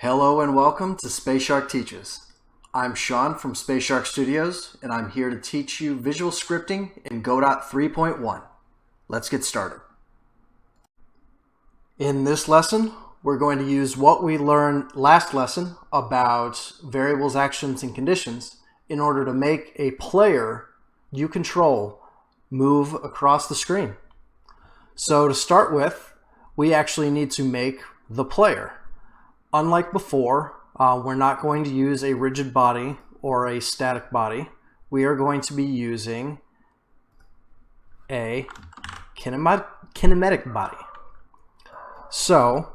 Hello and welcome to Space Shark Teaches. I'm Sean from Space Shark Studios, and I'm here to teach you visual scripting in Godot 3.1. Let's get started. In this lesson, we're going to use what we learned last lesson about variables, actions, and conditions in order to make a player you control move across the screen. So to start with, we actually need to make the player. Unlike before, we're not going to use a rigid body or a static body. We are going to be using a kinematic body. So,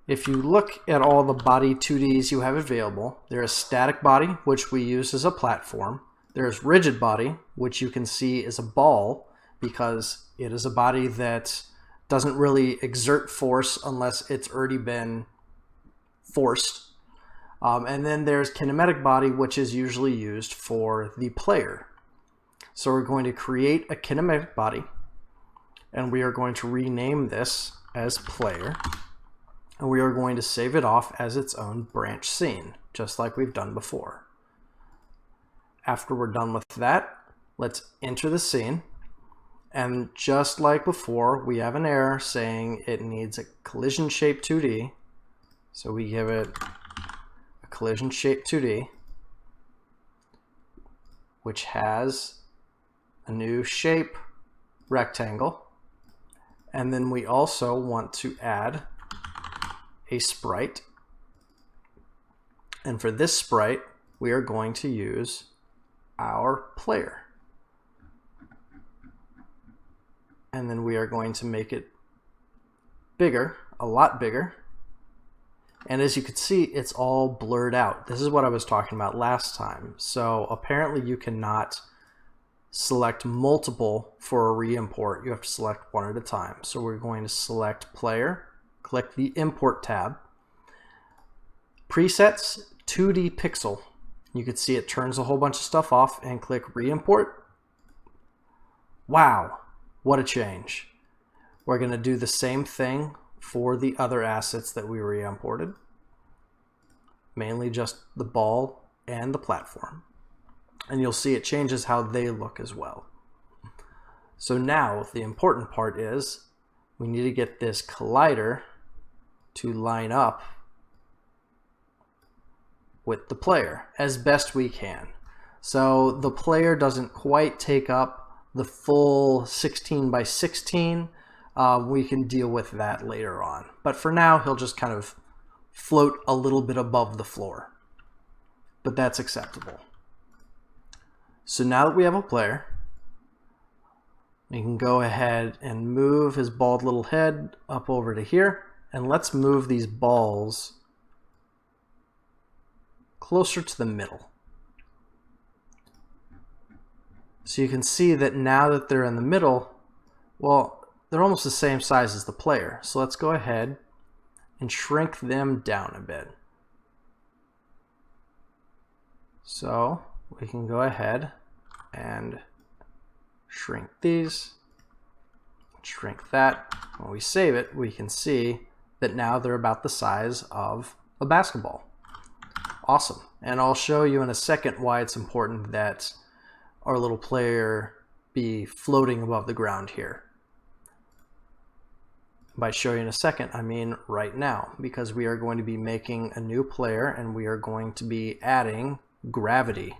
if you look at all the body 2Ds you have available, there is static body, which we use as a platform. There's rigid body, which you can see is a ball because it is a body that doesn't really exert force unless it's already been forced. And then there's kinematic body, which is usually used for the player. So we're going to create a kinematic body, and we are going to rename this as player, and we are going to save it off as its own branch scene, just like we've done before. After we're done with that, let's enter the scene, and just like before, we have an error saying it needs a collision shape 2D. So we give it a collision shape 2D, which has a new shape rectangle. And then we also want to add a sprite. And for this sprite, we are going to use our player. And then we are going to make it bigger, a lot bigger. And as you can see, it's all blurred out. This is what I was talking about last time. So apparently you cannot select multiple for a re-import. You have to select one at a time. So we're going to select player, click the import tab, presets, 2D pixel. You can see it turns a whole bunch of stuff off, and click re-import. Wow, what a change. We're going to do the same thing for the other assets that we re-imported, mainly just the ball and the platform. And you'll see it changes how they look as well. So now the important part is we need to get this collider to line up with the player as best we can. So the player doesn't quite take up the full 16 by 16. We can deal with that later on. But for now, he'll just kind of float a little bit above the floor. But that's acceptable. So now that we have a player, we can go ahead and move his bald little head up over to here. And let's move these balls closer to the middle. So you can see that now that they're in the middle, well, they're almost the same size as the player. So let's go ahead and shrink them down a bit. So we can go ahead and shrink these, shrink that. When we save it, we can see that now they're about the size of a basketball. Awesome. And I'll show you in a second why it's important that our little player be floating above the ground here. By show you in a second, I mean right now, because we are going to be making a new player and we are going to be adding gravity.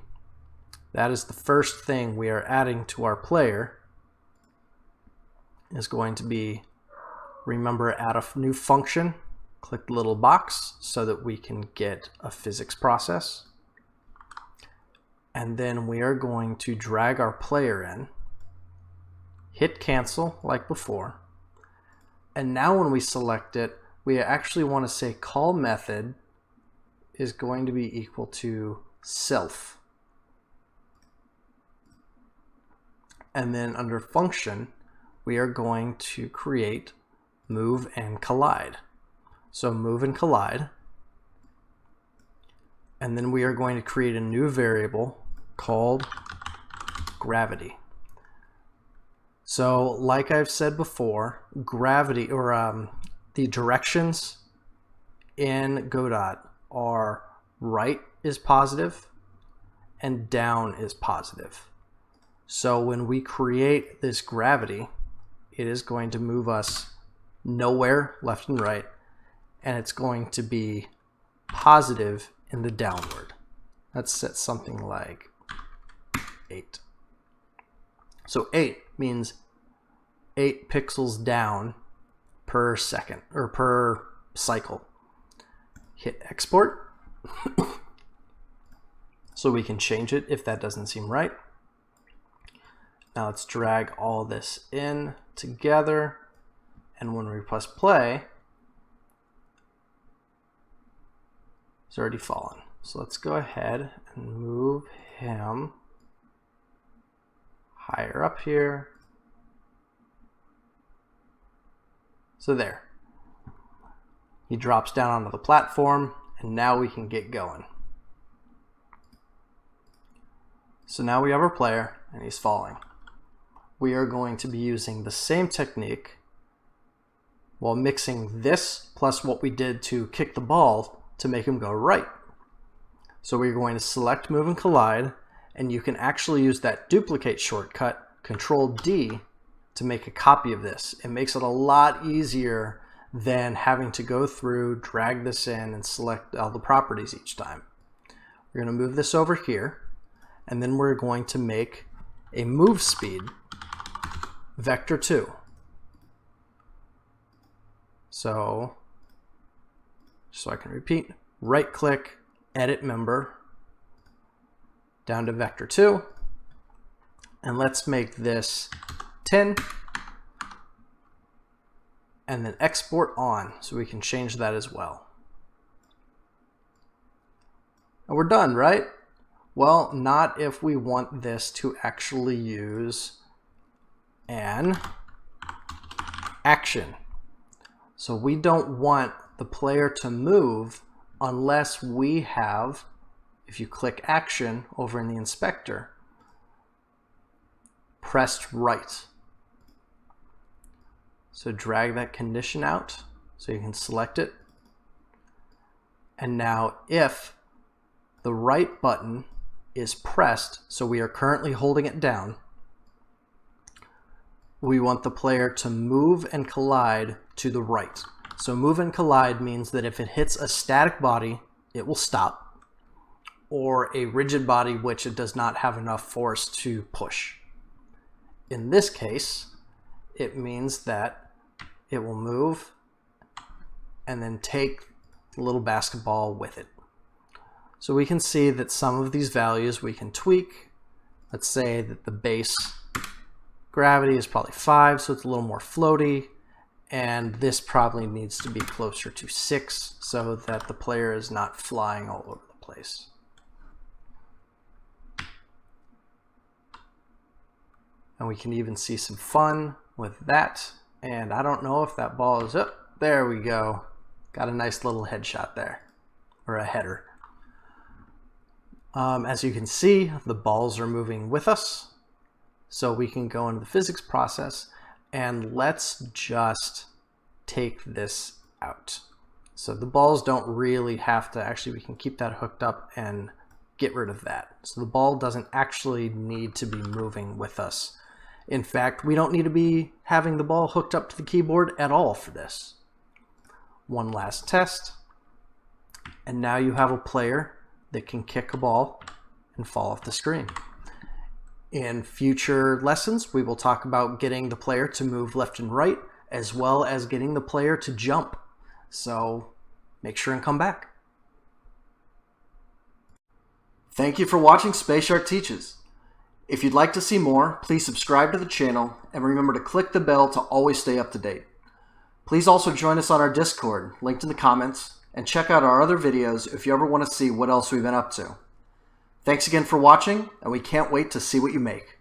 That is the first thing we are adding to our player. Is going to be, remember, add a new function, click the little box so that we can get a physics process. And then we are going to drag our player in, hit cancel like before. And now when we select it, we actually want to say call method is going to be equal to self. And then under function, we are going to create move and collide. So move and collide. And then we are going to create a new variable called gravity. So like I've said before, gravity, or the directions in Godot are right is positive and down is positive. So when we create this gravity, it is going to move us nowhere left and right, and it's going to be positive in the downward. Let's set something like 8. So 8 means 8 pixels down per second or per cycle. Hit export so we can change it if that doesn't seem right. Now let's drag all this in together, and when we press play, it's already fallen. So let's go ahead and move him higher up here. So there. He drops down onto the platform, and now we can get going. So now we have our player, and he's falling. We are going to be using the same technique while mixing this plus what we did to kick the ball to make him go right. So we're going to select Move and Collide, and you can actually use that duplicate shortcut, Control D, to make a copy of this. It makes it a lot easier than having to go through, drag this in, and select all the properties each time. We're going to move this over here, and then we're going to make a move speed vector 2. So I can repeat, right click, edit member, down to vector 2, and let's make this 10, and then export on so we can change that as well. And we're done, right? Well, not if we want this to actually use an action. So we don't want the player to move unless we have, if you click action over in the inspector, pressed right. So drag that condition out so you can select it. And now if the right button is pressed, so we are currently holding it down, we want the player to move and collide to the right. So move and collide means that if it hits a static body, it will stop, or a rigid body which it does not have enough force to push. In this case, it means that it will move and then take the little basketball with it. So we can see that some of these values we can tweak. Let's say that the base gravity is probably 5, so it's a little more floaty, and this probably needs to be closer to 6 so that the player is not flying all over the place. And we can even see some fun with that. And I don't know if that ball is up. There we go. Got a nice little headshot there, or a header. As you can see, the balls are moving with us. So we can go into the physics process, and let's just take this out. So the balls don't really have to, actually we can keep that hooked up and get rid of that. So the ball doesn't actually need to be moving with us. In fact, we don't need to be having the ball hooked up to the keyboard at all for this. One last test, and now you have a player that can kick a ball and fall off the screen. In future lessons, we will talk about getting the player to move left and right, as well as getting the player to jump. So make sure and come back. Thank you for watching Space Shark Teaches. If you'd like to see more, please subscribe to the channel and remember to click the bell to always stay up to date. Please also join us on our Discord, linked in the comments, and check out our other videos if you ever want to see what else we've been up to. Thanks again for watching, and we can't wait to see what you make.